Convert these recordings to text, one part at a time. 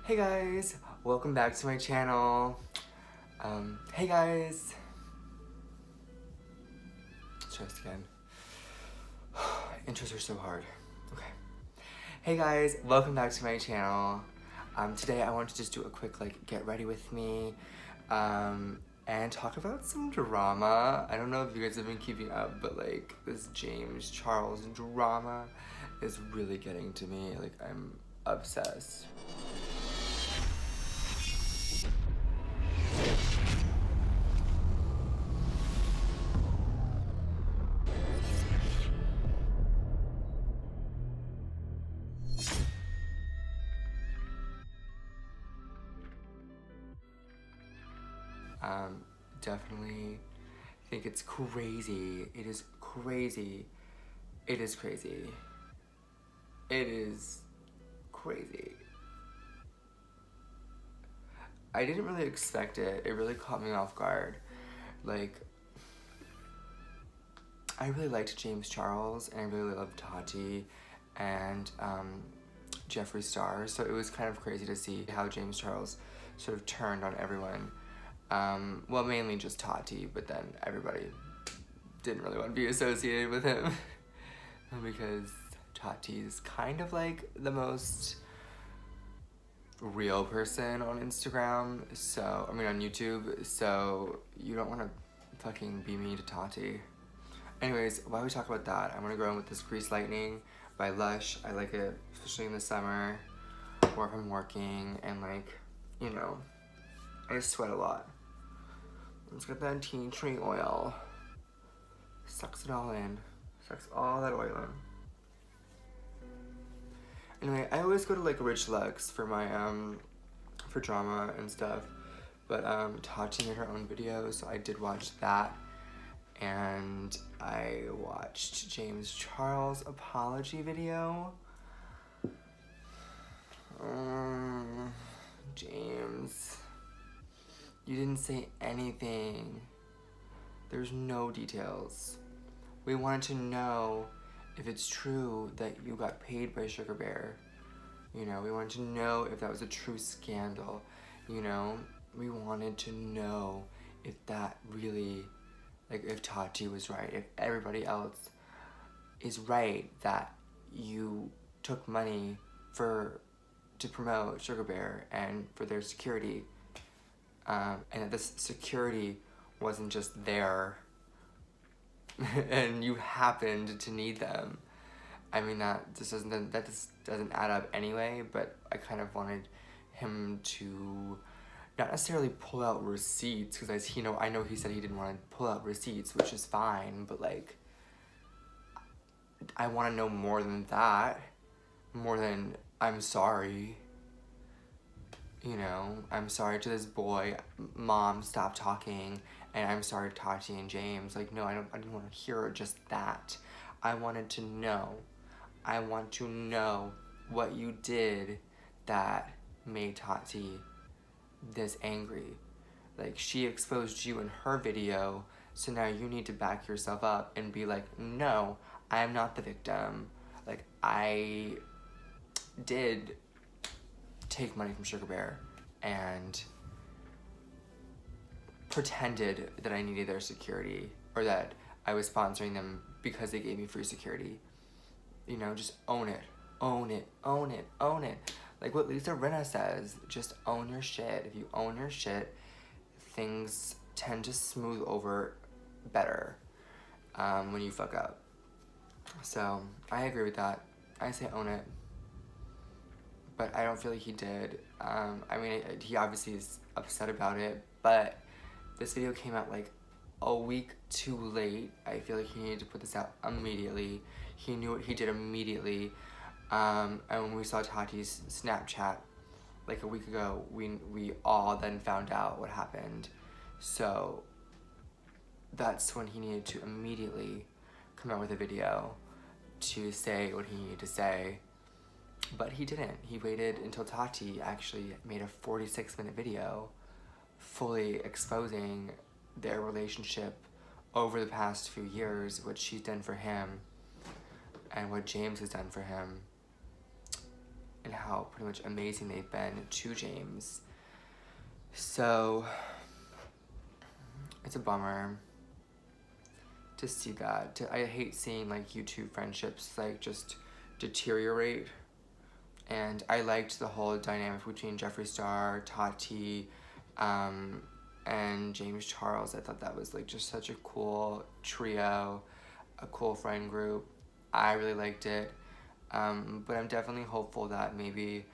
Hey guys, welcome back to my channel. Hey guys. Let's try this again. Intros are so hard. Okay. Hey guys, welcome back to my channel. Today I want to just do a quick get ready with me, and talk about some drama. I don't know if you guys have been keeping up, but this James Charles drama is really getting to me. I'm obsessed. Definitely think it's crazy. It is crazy. It is crazy. It is crazy. I didn't really expect it. It really caught me off guard. I really liked James Charles, and I really loved TATI and Jeffree Star, so it was kind of crazy to see how James Charles sort of turned on everyone. Well, mainly just TATI, but then everybody didn't really want to be associated with him because TATI is kind of the most real person on Instagram, so, on YouTube, so you don't want to fucking be mean to TATI. Anyways, while we talk about that, I'm gonna go in with this Grease Lightning by Lush. I like it, especially in the summer, or if I'm working, and I sweat a lot. Let's get that tea tree oil. Sucks it all in. Sucks all that oil in. Anyway, I always go to Rich Lux for my for drama and stuff, but Tati made her own video, so I did watch that, and I watched James Charles' apology video. James, you didn't say anything. There's no details. We wanted to know if it's true that you got paid by Sugar Bear. We wanted to know if that was a true scandal. We wanted to know if that really, if Tati was right, if everybody else is right that you took money to promote Sugar Bear and for their security, and that this security wasn't just there and you happened to need them. That just doesn't add up anyway, but I kind of wanted him to not necessarily pull out receipts, because I know he said he didn't want to pull out receipts, which is fine, but I want to know more than that. More than, I'm sorry. I'm sorry to this boy, Mom, stop talking, and I'm sorry to Tati and James. No, I didn't want to hear just that. I wanted to know. I want to know what you did that made Tati this angry. She exposed you in her video, so now you need to back yourself up and be no, I am not the victim. I did take money from Sugar Bear and pretended that I needed their security, or that I was sponsoring them because they gave me free security. Just own it. Own it. Own it. Own it. What Lisa Rinna says, just own your shit. If you own your shit, things tend to smooth over better when you fuck up. So, I agree with that. I say own it. But I don't feel like he did. He obviously is upset about it, but this video came out a week too late. I feel like he needed to put this out immediately. He knew what he did immediately. And when we saw Tati's Snapchat a week ago, we all then found out what happened. So that's when he needed to immediately come out with a video to say what he needed to say. But he didn't. He waited until Tati actually made a 46-minute video fully exposing their relationship over the past few years, what she's done for him and what James has done for him. and how pretty much amazing they've been to James. So it's a bummer to see that. I hate seeing like YouTube friendships like just deteriorate. And I liked the whole dynamic between Jeffree Star, Tati, and James Charles. I thought that was like just such a cool trio, a cool friend group. I really liked it. But I'm definitely hopeful that maybe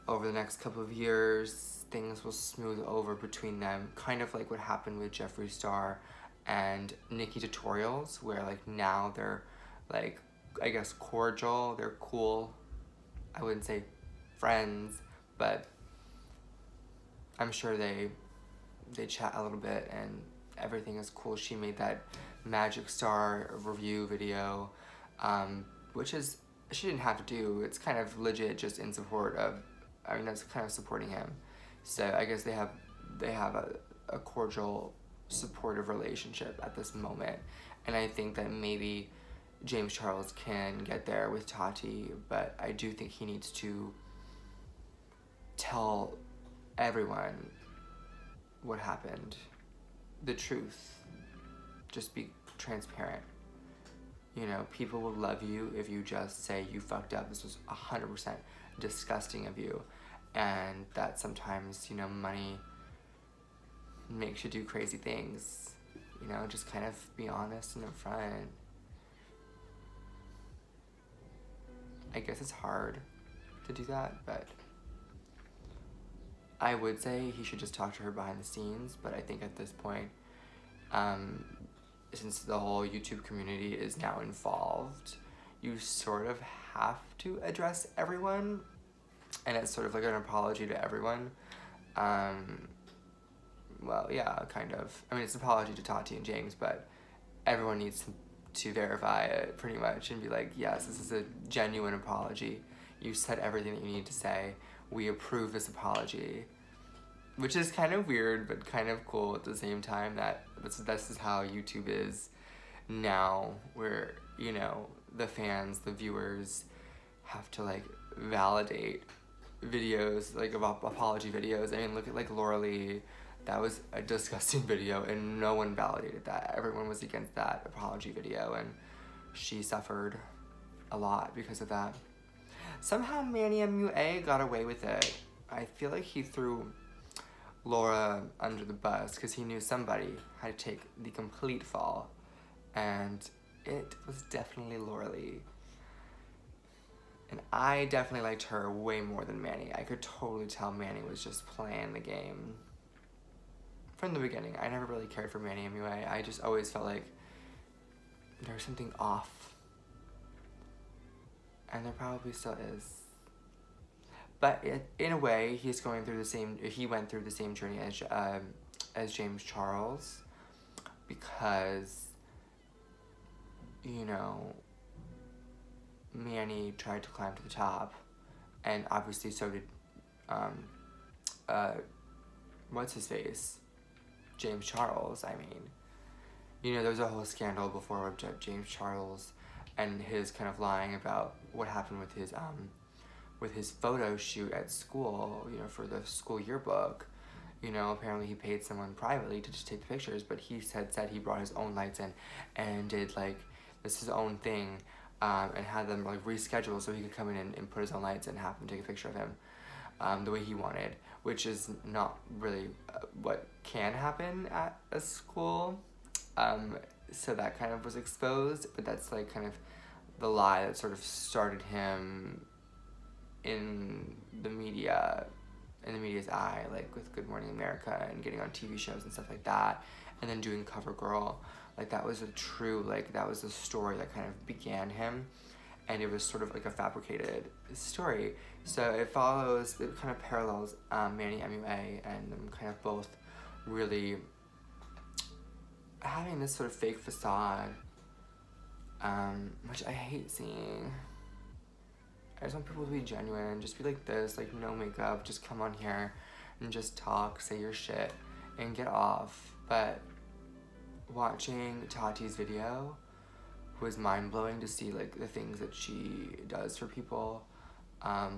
over the next couple of years, things will smooth over between them. Kind of like what happened with Jeffree Star and Nikki Tutorials, where like now they're like, I guess, cordial, they're cool. I wouldn't say friends, but I'm sure they chat a little bit and everything is cool. She made that Magic Star review video, which is, she didn't have to do. It's kind of legit just in support of, I mean, that's kind of supporting him. So I guess they have a cordial, supportive relationship at this moment. And I think that maybe James Charles can get there with Tati, but I do think he needs to tell everyone what happened, the truth. Just be transparent. You know, people will love you if you just say you fucked up. This was 100% disgusting of you, and that sometimes, you know, money makes you do crazy things. You know, just kind of be honest and upfront. I guess it's hard to do that, but I would say he should just talk to her behind the scenes. But I think at this point, since the whole YouTube community is now involved, you sort of have to address everyone, and it's sort of like an apology to everyone. Well, yeah, kind of. I mean, it's an apology to Tati and James, but everyone needs to verify it pretty much and be like, yes, this is a genuine apology. You said everything that you need to say. We approve this apology. Which is kind of weird, but kind of cool at the same time, that this is how YouTube is now, where, you know, the fans, the viewers have to like validate videos, like apology videos. I mean, look at like Laura Lee. That was a disgusting video and no one validated that. Everyone was against that apology video and she suffered a lot because of that. Somehow Manny MUA got away with it. I feel like he threw Laura under the bus because he knew somebody had to take the complete fall, and it was definitely Laura Lee. And I definitely liked her way more than Manny. I could totally tell Manny was just playing the game from the beginning. I never really cared for Manny MUA. I just always felt like there was something off. And there probably still is. But in a way, he went through the same journey as James Charles, because, you know, Manny tried to climb to the top, and obviously so did, what's his face? James Charles, I mean. You know, there was a whole scandal before with James Charles and his kind of lying about what happened with his photo shoot at school, you know, for the school yearbook. You know, apparently he paid someone privately to just take the pictures, but he said he brought his own lights in and did like his own thing, and had them like reschedule so he could come in and put his own lights and have them take a picture of him the way he wanted, which is not really what can happen at a school. So that kind of was exposed, but that's like kind of the lie that sort of started him in the media's eye, like with Good Morning America and getting on TV shows and stuff like that, and then doing CoverGirl. Like that was that was the story that kind of began him, and it was sort of like a fabricated story. So it kind of parallels Manny MUA and them kind of both really having this sort of fake facade, which I hate seeing. I just want people to be genuine, just be like this, like no makeup, just come on here and just talk, say your shit, and get off. But watching Tati's video was mind-blowing to see like the things that she does for people.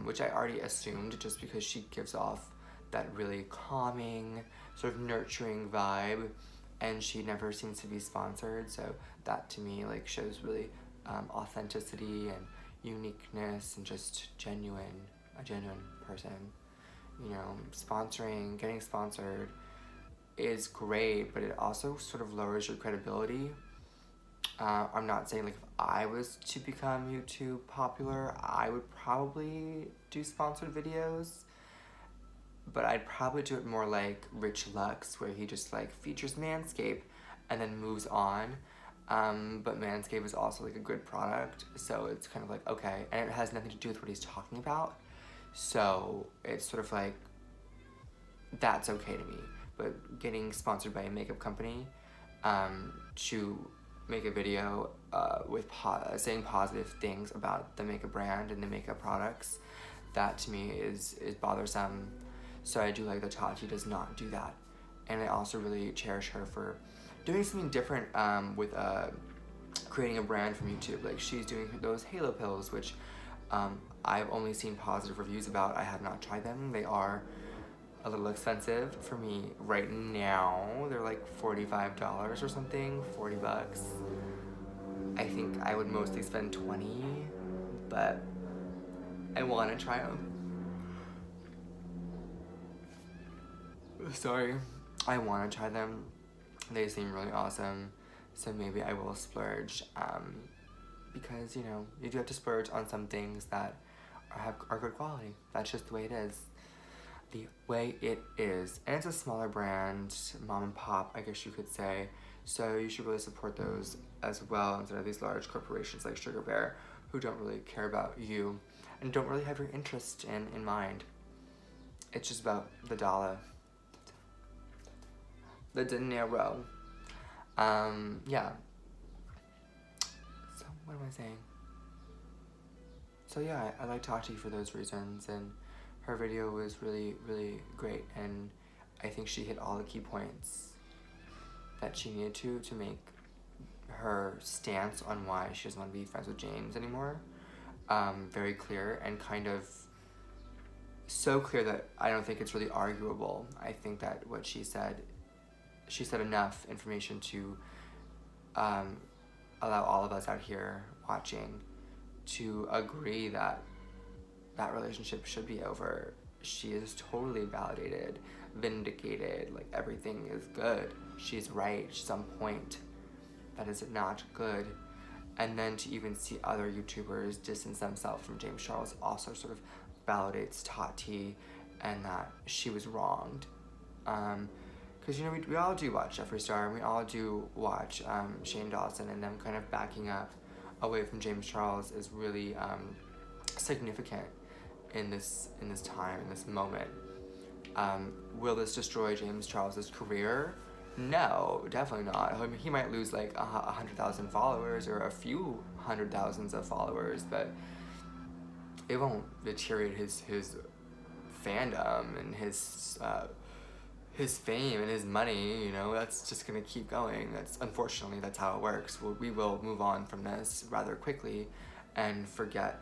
which I already assumed just because she gives off that really calming, sort of nurturing vibe, and she never seems to be sponsored, so that to me like shows really authenticity and uniqueness and just a genuine person. You know, getting sponsored is great, but it also sort of lowers your credibility. I'm not saying like if I was to become YouTube popular, I would probably do sponsored videos, but I'd probably do it more like Rich Lux, where he just like features Manscaped and then moves on. But Manscaped is also like a good product, so it's kind of like, okay, and it has nothing to do with what he's talking about, so it's sort of like, that's okay to me. But getting sponsored by a makeup company to make a video with saying positive things about the makeup brand and the makeup products, that to me is bothersome. So I do like that TATI does not do that. And I also really cherish her for doing something different with creating a brand from YouTube. Like, she's doing those Halo pills, which I've only seen positive reviews about. I have not tried them. They are a little expensive for me right now. They're like $45 or something, 40 bucks. I think I would mostly spend 20, but I want to try them. Sorry. I want to try them. They seem really awesome, so maybe I will splurge, because, you know, you do have to splurge on some things that are good quality. That's just the way it is. The way it is. And it's a smaller brand, mom and pop, I guess you could say, so you should really support those as well, instead of these large corporations like Sugar Bear, who don't really care about you and don't really have your interest in mind. It's just about the dollar. The dinero. Yeah. So, what am I saying? So yeah, I like TATI for those reasons, and her video was really, really great, and I think she hit all the key points that she needed to make her stance on why she doesn't want to be friends with James anymore very clear, and kind of so clear that I don't think it's really arguable. I think that what she said enough information to allow all of us out here watching to agree that that relationship should be over. She is totally validated, vindicated, like everything is good. She's right, she's on point. That is not good. And then to even see other YouTubers distance themselves from James Charles also sort of validates TATI and that she was wronged. Because, you know, we all do watch Jeffree Star, and we all do watch Shane Dawson, and them kind of backing up away from James Charles is really significant in this time, in this moment. Will this destroy James Charles's career? No, definitely not. I mean, he might lose like 100,000 followers or a few hundred thousands of followers, but it won't deteriorate his fandom and his fame and his money. You know, that's just gonna keep going. Unfortunately that's how it works. We will move on from this rather quickly and forget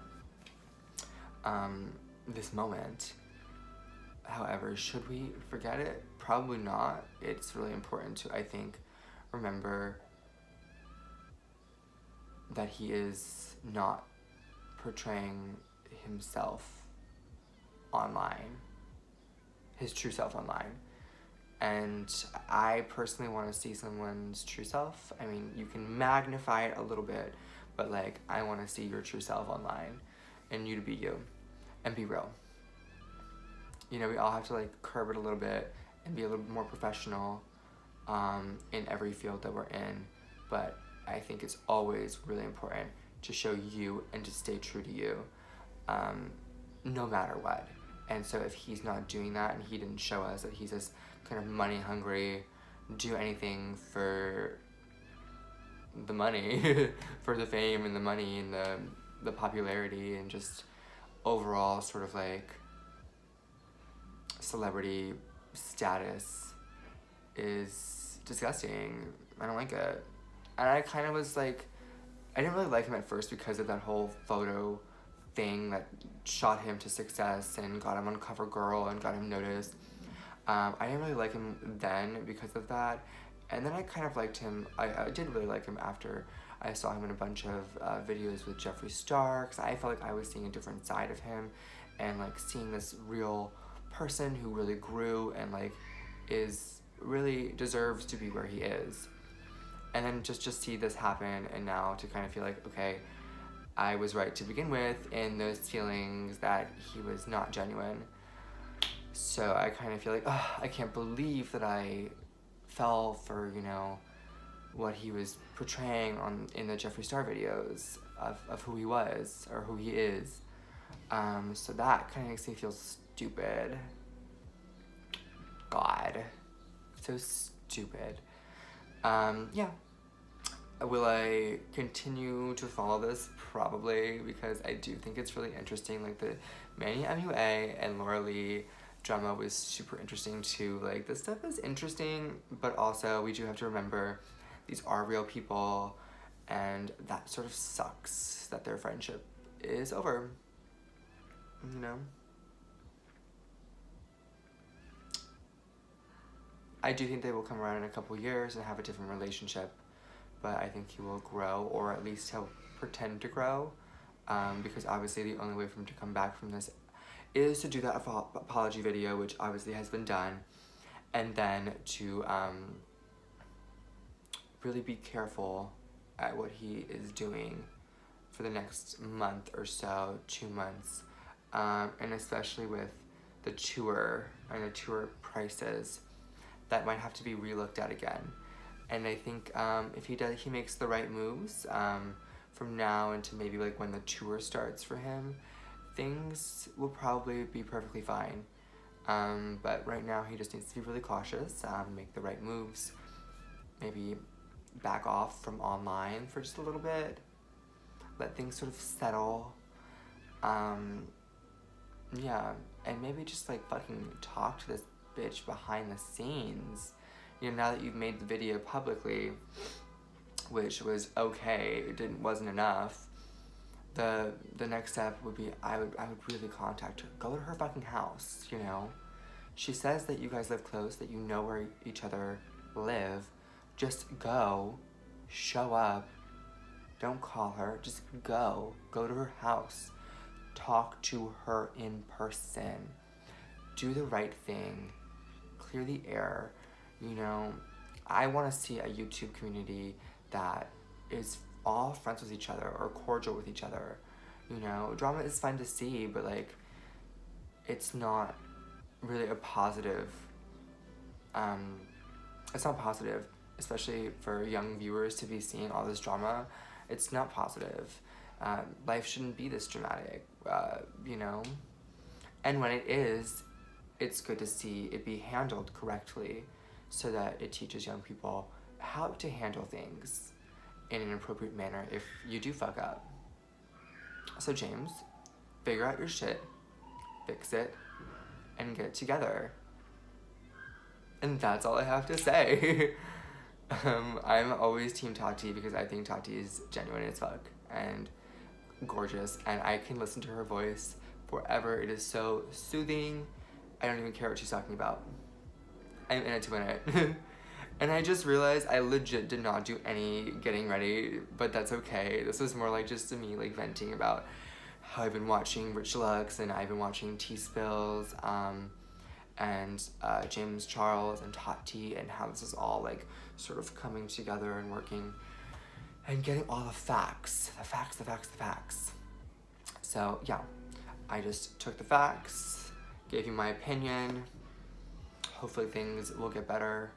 this moment. However, should we forget it? Probably not. It's really important to, I think, remember that he is not portraying himself online, his true self online. And I personally want to see someone's true self. I mean, you can magnify it a little bit, but like, I want to see your true self online and you to be you and be real. You know, we all have to like curb it a little bit and be a little more professional in every field that we're in. But I think it's always really important to show you and to stay true to you, no matter what. And so if he's not doing that, and he didn't show us that he's this kind of money hungry, do anything for the money, for the fame and the money and the popularity and just overall sort of like celebrity status, is disgusting. I don't like it. And I kind of was like, I didn't really like him at first because of that whole photo thing that shot him to success and got him on Cover Girl and got him noticed. I didn't really like him then because of that, and then I kind of liked him. I did really like him after I saw him in a bunch of videos with Jeffree Star, because I felt like I was seeing a different side of him, and like seeing this real person who really grew and like is really deserves to be where he is. And then just see this happen, and now to kind of feel like, okay, I was right to begin with in those feelings that he was not genuine. So I kind of feel like, I can't believe that I fell for, you know, what he was portraying in the Jeffree Star videos of who he was or who he is. So that kind of makes me feel stupid. God, so stupid. Yeah. Will I continue to follow this? Probably, because I do think it's really interesting. Like the Manny MUA and Laura Lee drama was super interesting too. Like this stuff is interesting, but also we do have to remember these are real people, and that sort of sucks that their friendship is over, you know? I do think they will come around in a couple years and have a different relationship, but I think he will grow, or at least he'll pretend to grow, because obviously the only way for him to come back from this is to do that apology video, which obviously has been done, and then to really be careful at what he is doing for the next month or so, 2 months, and especially with the tour and the tour prices, that might have to be relooked at again. And I think if he makes the right moves from now into maybe like when the tour starts for him, things will probably be perfectly fine. But right now he just needs to be really cautious, make the right moves, maybe back off from online for just a little bit, let things sort of settle. Yeah, and maybe just like fucking talk to this bitch behind the scenes. You know, now that you've made the video publicly, which was okay, wasn't enough, the next step would be I would really contact her. Go to her fucking house, you know? She says that you guys live close, that you know where each other live. Just go, show up, don't call her, just go to her house, talk to her in person, do the right thing, clear the air. You know, I want to see a YouTube community that is all friends with each other or cordial with each other. You know, drama is fun to see, but like, it's not really a positive, it's not positive, especially for young viewers to be seeing all this drama. It's not positive. Life shouldn't be this dramatic, you know? And when it is, it's good to see it be handled correctly, so that it teaches young people how to handle things in an appropriate manner if you do fuck up. So James, figure out your shit, fix it, and get together. And that's all I have to say. I'm always Team Tati because I think Tati is genuine as fuck and gorgeous, and I can listen to her voice forever. It is so soothing. I don't even care what she's talking about. I'm in it to win it. And I just realized I legit did not do any getting ready, but that's okay. This was more like just me like venting about how I've been watching Rich Lux, and I've been watching T-Spills, and James Charles and Tati, and how this is all like sort of coming together and working and getting all the facts. So yeah, I just took the facts, gave you my opinion. Hopefully things will get better,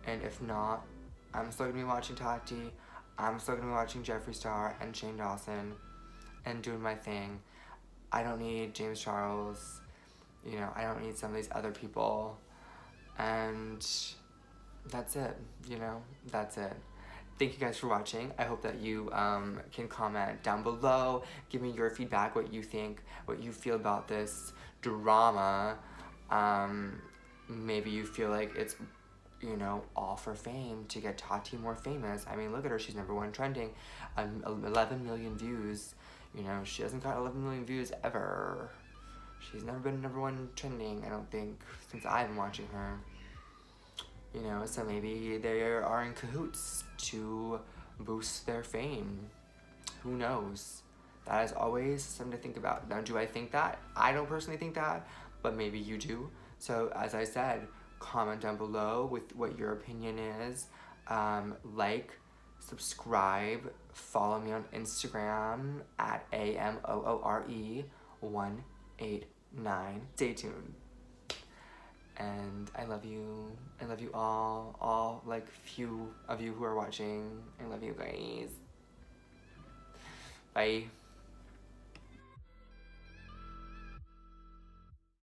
and if not, I'm still gonna be watching Tati, I'm still gonna be watching Jeffree Star and Shane Dawson and doing my thing. I don't need James Charles, you know, I don't need some of these other people, and that's it, you know, that's it. Thank you guys for watching. I hope that you can comment down below, give me your feedback, what you think, what you feel about this drama. Maybe you feel like it's, you know, all for fame to get Tati more famous. I mean, look at her, she's #1 trending, 11 million views. You know, she hasn't got 11 million views ever. She's never been #1 trending, I don't think, since I've been watching her. You know, so maybe they are in cahoots to boost their fame. Who knows? That is always something to think about. Now, do I think that? I don't personally think that, but maybe you do. So, as I said, comment down below with what your opinion is. Like, subscribe, follow me on Instagram at AMOORE189. Stay tuned. And I love you. I love you all like few of you who are watching. I love you guys. Bye.